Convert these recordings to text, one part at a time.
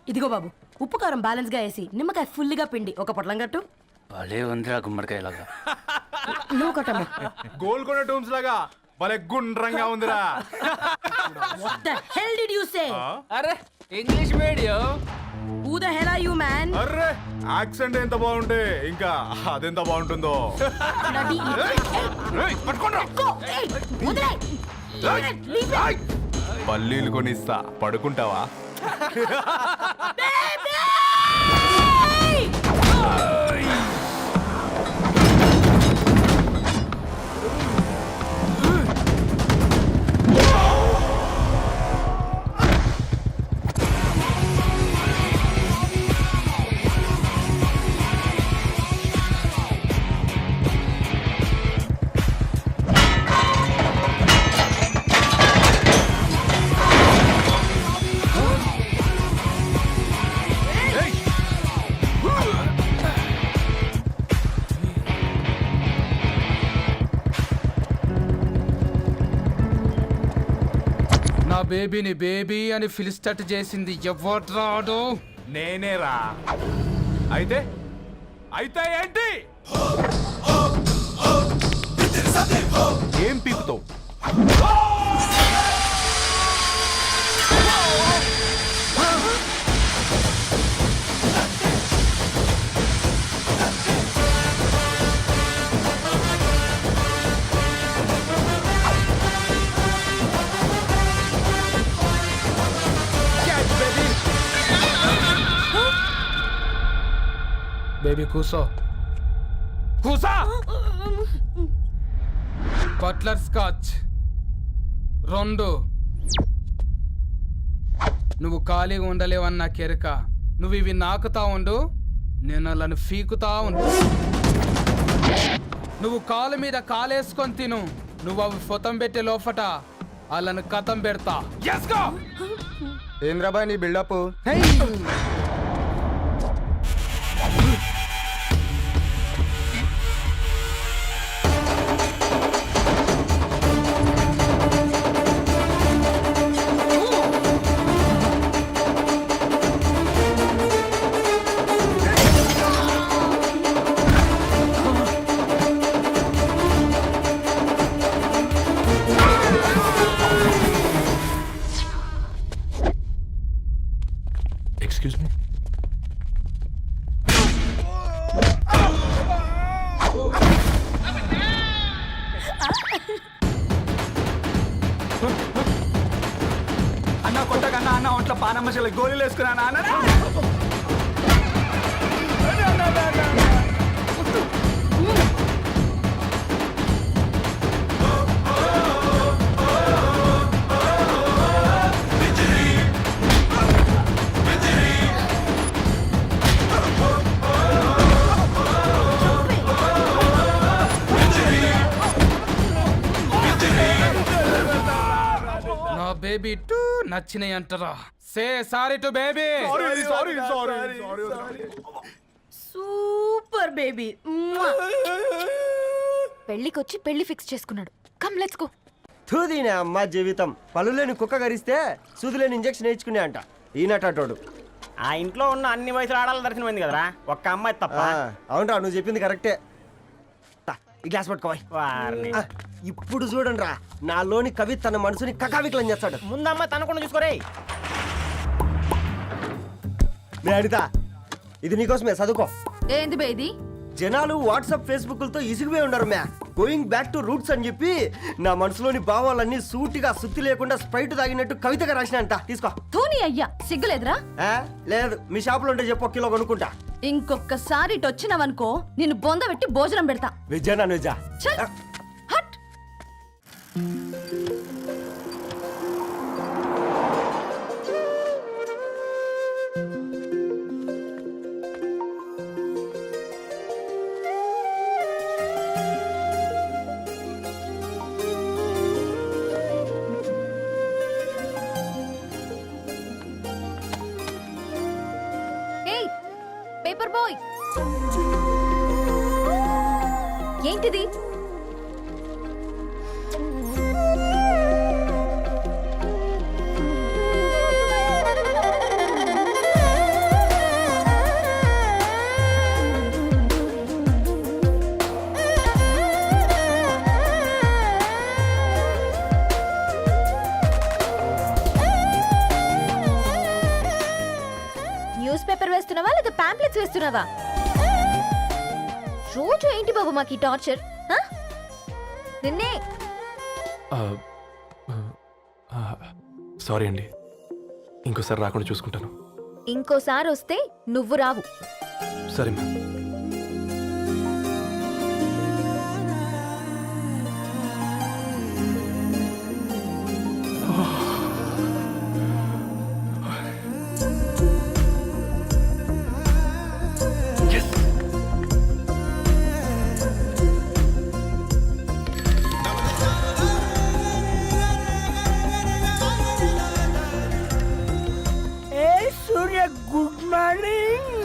ఇదిగో బాబు, ఉప్పు కారం బ్యాలెన్స్ గా వేసి నిమ్మకాయ ఫుల్ గా పిండి ఒక పొట్లం కట్టు. భలే ఉందిరా గుమ్మడికాయలాగా. నువ్వు కట్టమ్మా. గోల్కొండ టూమ్స్ లాగా భలే గుండ్రంగా ఉందిరా. What the hell did you say? అరే English medium. Who the hell are you, man? Array accent ఎంత బాగుంటే ఇంకా అదెంత బాగుంటుందో. Bloody idiot. Go. Hey, వదిలేయ్. Leave it. పల్లీలు కొనిస్తా, పడుకుంటావా? Baby! బేబీని బేబీ అని పిలిస్టట్ చేసింది ఎవడ్రాడు? నేనేరా. అయితే అయితే ఏంటి? ఏం పీకుతావు? బేబీ కూసో, కూసా. Buttler scotch 2. నువ్వు ఖాళీగా ఉండలేవన్న కెరక. నువ్వు ఇవి నాకుతా ఉండు, నేను వాళ్ళను ఫీకుతా ఉండు. నువ్వు కాలు మీద కాలేసుకొని తిను. నువ్వు అవి ఫొతం పెట్టే లోపట వాళ్ళను కథం పెడతా. ఏంద్రాబాయ్ నీ బిల్డప్? Excuse me. అన్న కొట్టకన్నా అన్న ఒంట్లో పానమ్మశల గోళీలు వేసుకున్నా అన్న. బేబీ టూ నచ్చినాయి అంటారా? Say sorry to baby. Super baby. పెళ్లికొచ్చి పెళ్లి ఫిక్స్ చేసుకున్నాడు. Come let's go. తూదీనే అమ్మ జీవితం. పళ్ళులేని కుక్క కరిస్తే సూదులేని ఇంజక్షన్ వేయించుకునే అంట ఈనటోడు. ఆ ఇంట్లో ఉన్న అన్ని వయసులో ఆడాలి దర్శనమైంది కదరా, ఒక్క అమ్మాయి తప్ప. అవునరా, నువ్వు చెప్పింది కరెక్టే. ఈ గ్లాస్ పట్టుకోవాలి. వారిని ఇప్పుడు చూడండి రా, నాలోని కవి తన మనసుని కకావికలం చేస్తాడు. ముందు అమ్మాయి తనకుండా చూసుకోరే. నే అడితా, ఇది నీకోసమే, చదువుకో. ఏంది బేది? జనాలు వాట్సాప్ ఫేస్బుక్లతో ఇసిగిపోయి ఉన్నారు మ్యా. గోయింగ్ బ్యాక్ టు రూట్స్ అని చెప్పి నా మనసులోని భావాలన్నీ సూటిగా సుత్తి లేకుండా స్ప్రైట్ తాగినట్టు కవితగా రాసిన అంట. తీసుకో. ధోని అయ్యా సిగ్గులేదురా? లేదు, మీ షాపులో ఉంటే చెప్పు, 1 కిలో కొనుక్కుంటా. ఇంకొకసారి ఇటు వచ్చినావనుకో నిన్ను బొంద పెట్టి భోజనం పెడతా. వెజ్జా నాన్ వెజ్జా? చల్ హట్. పేపర్ బాయ్, ఏంటిది? న్యూస్ పేపర్ వేస్తున్నావా లేదా పాంప్లెట్స్ వేస్తున్నావా? రోజు ఏంటి బాబు మాకు ఈ టార్చర్? నిన్నే సారీ అండి, ఇంకోసారి రాకుండా చూసుకుంటాను. ఇంకోసారి వస్తే నువ్వు రావు. సరే మ్యామ్. సూర్య గుడ్ మార్నింగ్.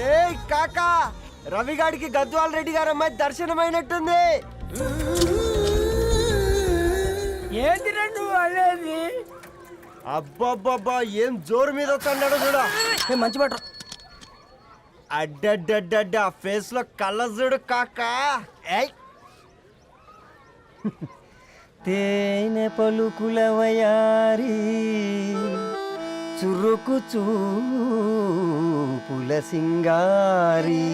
ఏ కాకా, రవిగాడికి గద్వాల్ రెడ్డి గారు అమ్మాయి దర్శనమైనట్టుంది. ఏంటి నువ్వు అనేది? అబ్బబ్బబ్బా, ఏం జోరు మీద వస్తున్నాడో చూడ. మంచి బట్ట అడ్డడ్డడ్డ ఫేస్ లో కళ్ళ చూడు కాకా. ఏయ్ తేనె పలుకుల వయారి చురుకు చూపుల సింగారి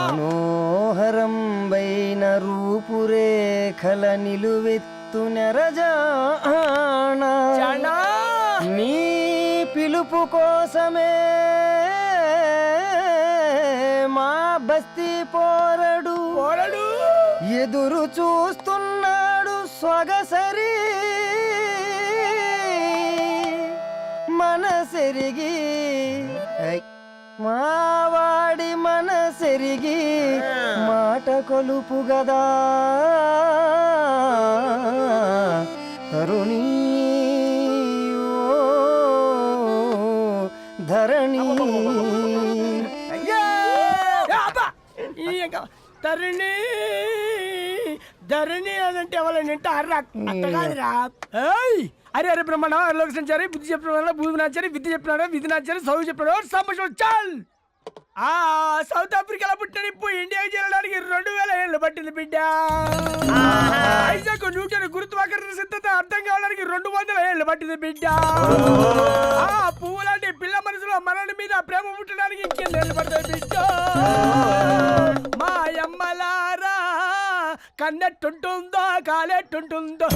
మనోహరం వైన రూపురేఖల నిలువెత్తు నెరజానా నీ పిలుపు కోసమే మా బస్తీ పోరడు ఎదురు చూస్తున్నాడు సొగసరి మనసెరిగి. మావాడి మనసెరిగి మాట కొలుపు గదా తరుణి ఓ ధరణి. ధరణి ధరణి అదంటే ఎవరైనా అర్థకాదురా. అరే అరే బ్రహ్మణ లోక సంచారి బుద్ధి చెప్పిన భూమి నాచారి విద్య చెప్పినాడు విధి నాచారి చదువు చెప్పినాడు సంభాషణ చాల్. సౌత్ ఆఫ్రికాలో పుట్టిన ఇప్పుడు ఇండియాకి చేరడానికి 2000 ఏళ్ళు పట్టింది బిడ్డ. ఐజాక్ న్యూటన్ గురుత్వాకర్షణ సిద్ధత అర్థం కావడానికి 200 ఏళ్ళు పట్టింది బిడ్డ. పువ్వు లాంటి పిల్ల మనసులో మనని మీద ప్రేమ పుట్టడానికి ఇంకేళ్ళు పడుతుంది బిడ్డ. మా అమ్మలారా కన్నెట్టుంటుందో కాలేట్టుంటుందో